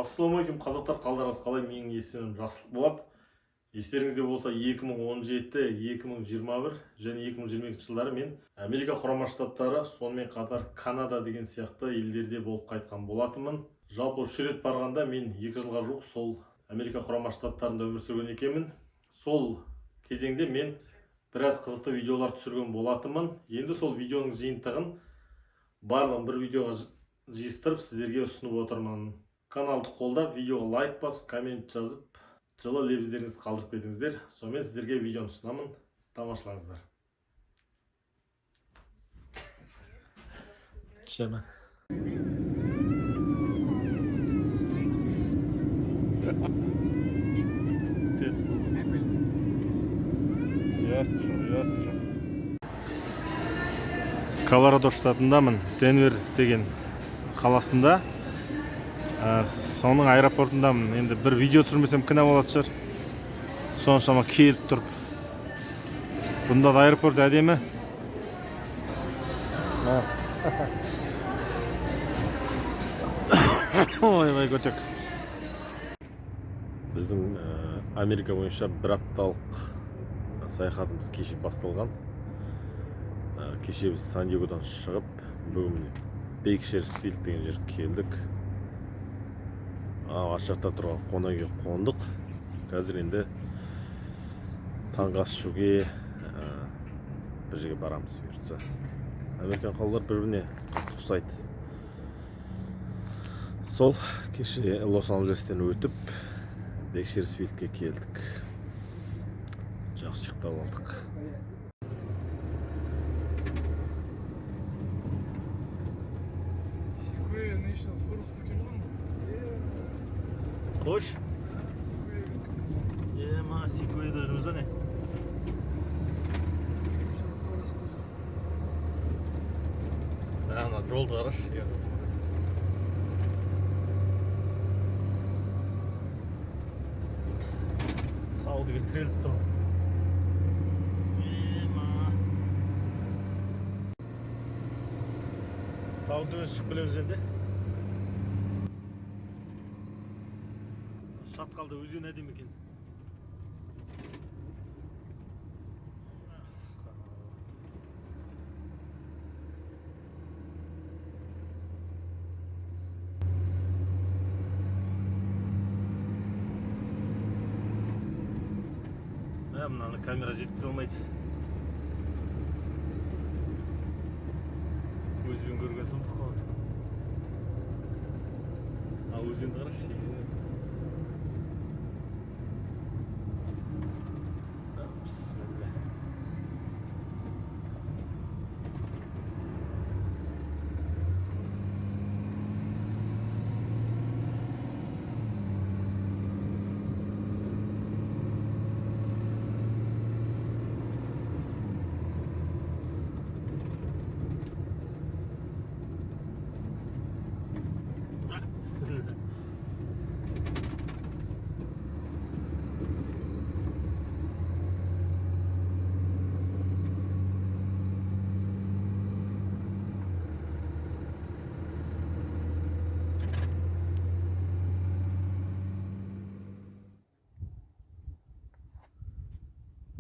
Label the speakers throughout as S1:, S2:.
S1: Ассалаумағалейкум қазақтар, қалдарыңыз қалай? Менің есімім Жақсылық болады. Естеріңізде болса 2017, 2021 және 2022 жылдары мен Америка құрама штаттары, сонымен қатар Канада деген сияқты елдерде болып қайтқан болатынмын. Жалпы 3 рет барғанда мен 2 жылға жуық сол Америка құрама штаттарында өмір сүрген екенмін. Сол кезеңде мен біраз қызықты видеолар түсірген болатынмын. Енді сол видеоның жиынтығын барлығын бір видеоға жиыстырып сіздерге ұсынып отырмын. Каналды қолдап, видеоға лайк басып, коммент жазып, жылы лебіздеріңізді қалдырып кетіңіздер. Сонымен сіздерге видеоны ұсынамын. Тамашалаңыздар. Шема. Колорадо штатындамын, Денвер деген қаласында. Соның аэропортындамын. Енді бір видео түсірмесем кінә болады шығар. Соншама келіп тұрып. Бұнда да аэропорт әдемі. Ой, көтек. Біздің Америка бойынша бір апталық саяхатымыз кеше басталған. Кеше біз Сан-Диегодан шығып, бүгін Бейкшерсфилд деген жерге келдік. Аш жақта тұрған қонақ үйге қондық. Қазір енді таңғы ас ішуге бір жерге барамыз бұйыртса. Американ қалалар бір-біріне ұқсайды. Сол кеше Лос-Анджелестен өтіп Бейкшерсфилдке келдік. Жақсы ұйықтап алдық. Hoş. Ma Siko'ya da жүрміз не? Ана жолды қараш. Тау деген тіреліп тұр. Тауды өз шығып келеміз енді. Шатқалда өзен әдемі екен. Мынаны камера жеткізе алмайды. Өзбен көрген сұмдық қой. Өзенді қарашы.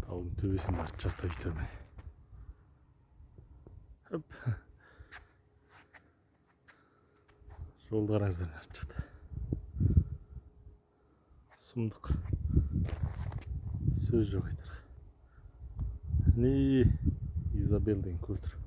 S1: Tavuğun tövesini açacak da bitirme. Hop. Жолды қараңыздар açacak. Сұмдық. Сөз жоқ айтар. Не Изабель деген көл тұр.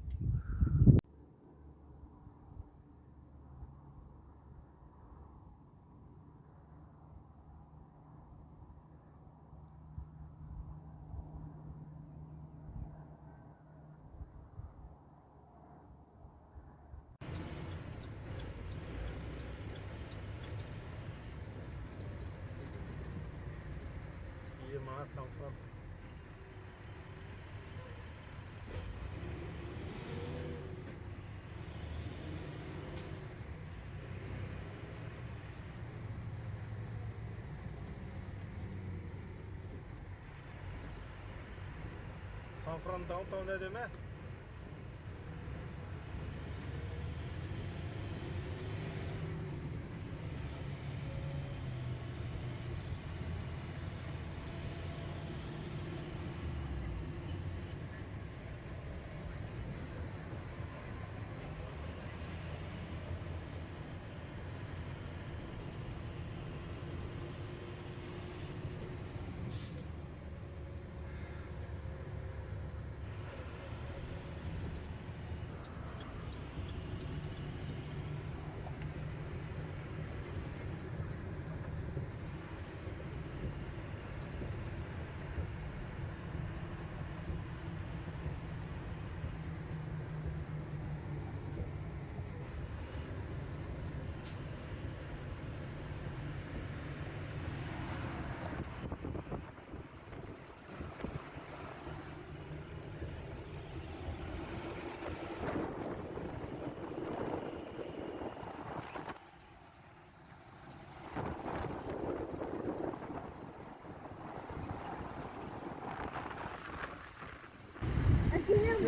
S1: Сан-Фран. Сан-Фран даунтаун әдемі.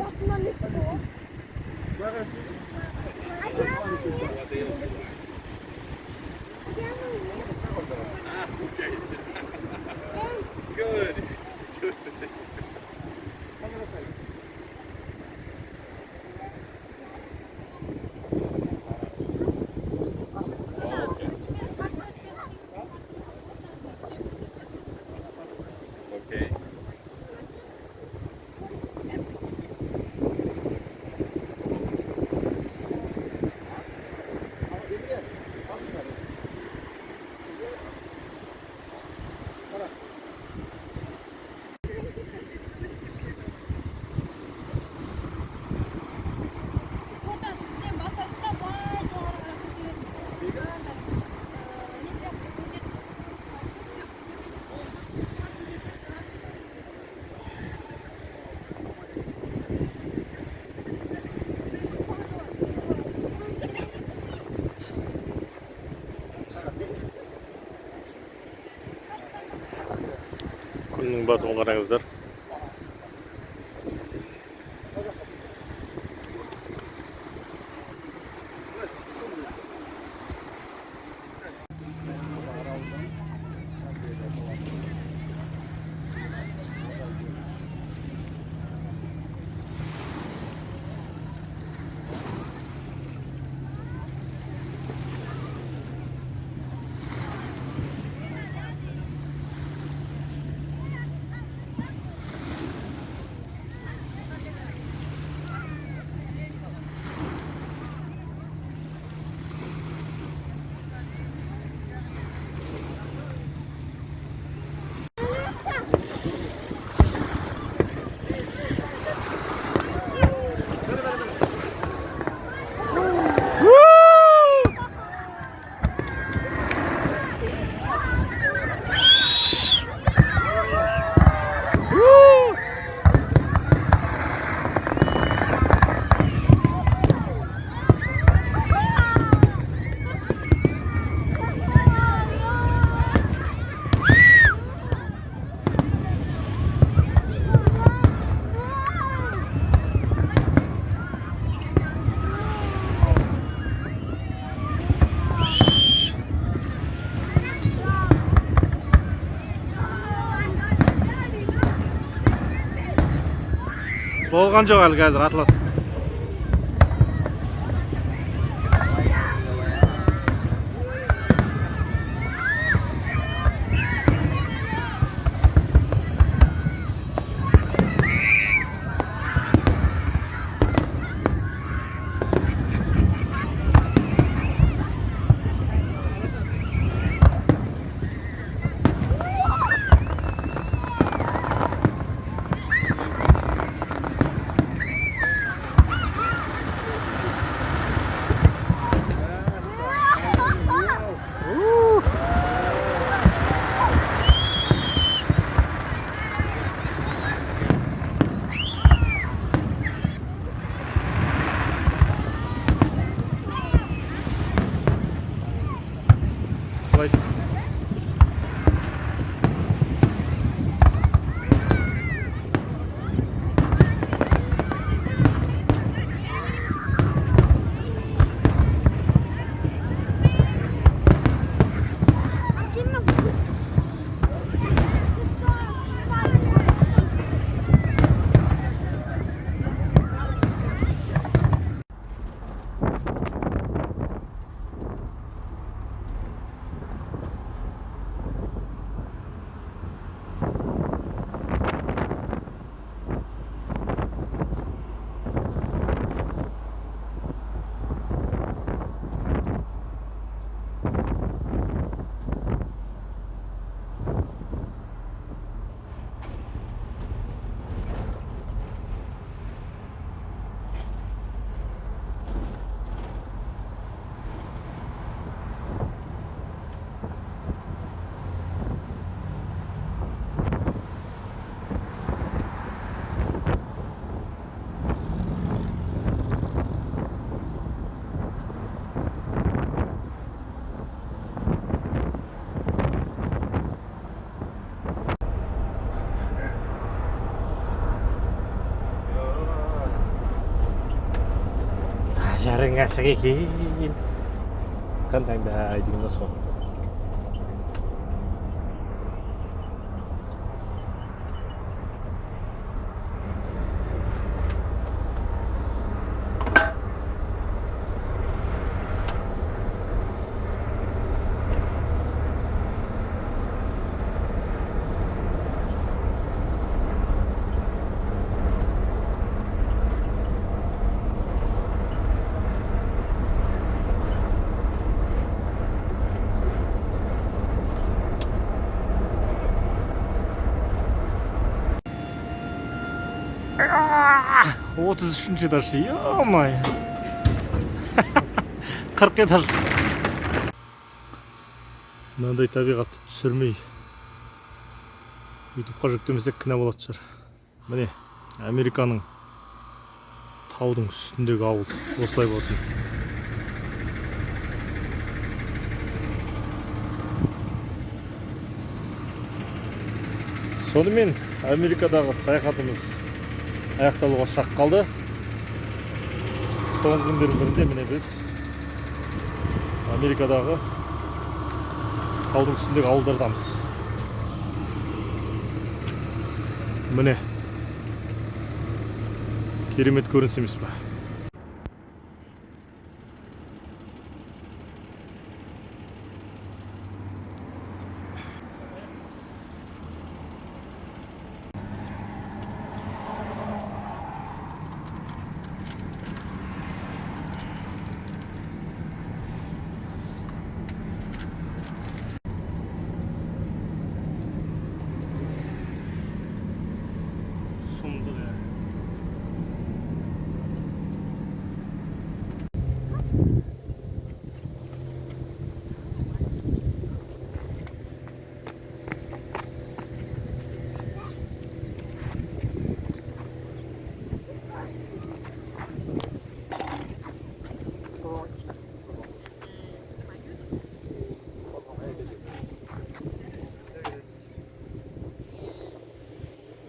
S2: Aslında ne bu?
S3: Good. Okay.
S1: Күннің батуын қараңыздар. Болған жоқ әлі қазір атылады. ашық екен. Қандай деген де сол. Отыз үшінші этаж, ё-моё. 40 этаж. Мынандай табиғатты түсірмей ютубқа жүктемесек кінә болатын шығар. Міне, Американың таудың үстіндегі ауыл осылай болатын. Сонымен Америкадағы саяхатымыз аяқталуға шақ қалды. Соңғы күндердің бірінде міне біз Америкадағы таудың үстіндегі ауылдардамыз. Міне керемет көрініс емес пе?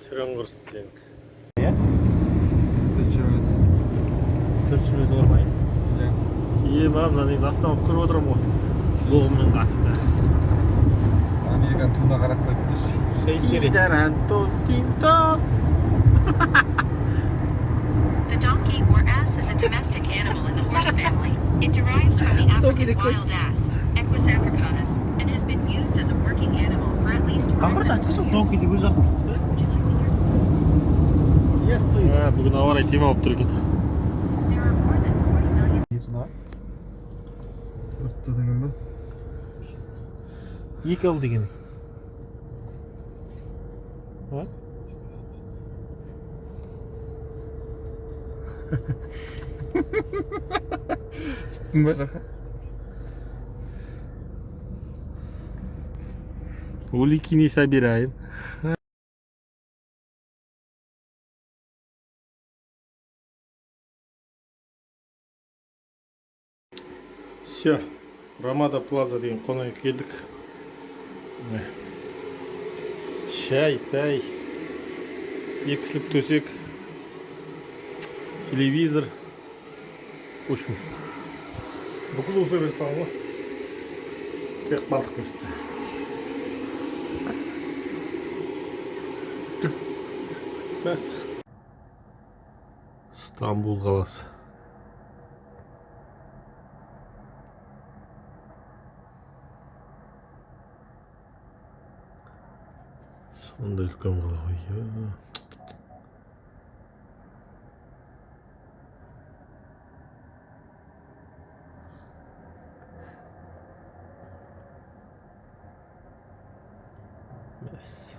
S1: Түрен құрсын сен. Иә? 400 доллар ма? Иә. Мынаны астан көріп отырмын ғой. Лоғыммен қатымда.
S2: Американ туына қарап қойып тұршы.
S3: The donkey or ass is a domestic animal in the horse family. It derives from the African wild ass, Equus africanus, and has been used as a working animal for at least 500 years. Would you like to hear?
S2: Yes, please.
S1: Бүгін ауа райы тема болып тұр екен.
S3: There are more than 40 million.
S2: Несін ағай? Тұртты деген бе?
S1: Екі ал деген.
S2: Түттің ба жақа?
S1: Улики не собираем. Все, Рамада Плаза деген қонаққа келдік. Шай, пәй, екі кісілік төсек, телевизор. В общем, бүкіл осылай бере салған ғой. Тек балтық көрсетсе. Бәс. Стамбул қаласы. Сондай үлкен қала ғой. Yes.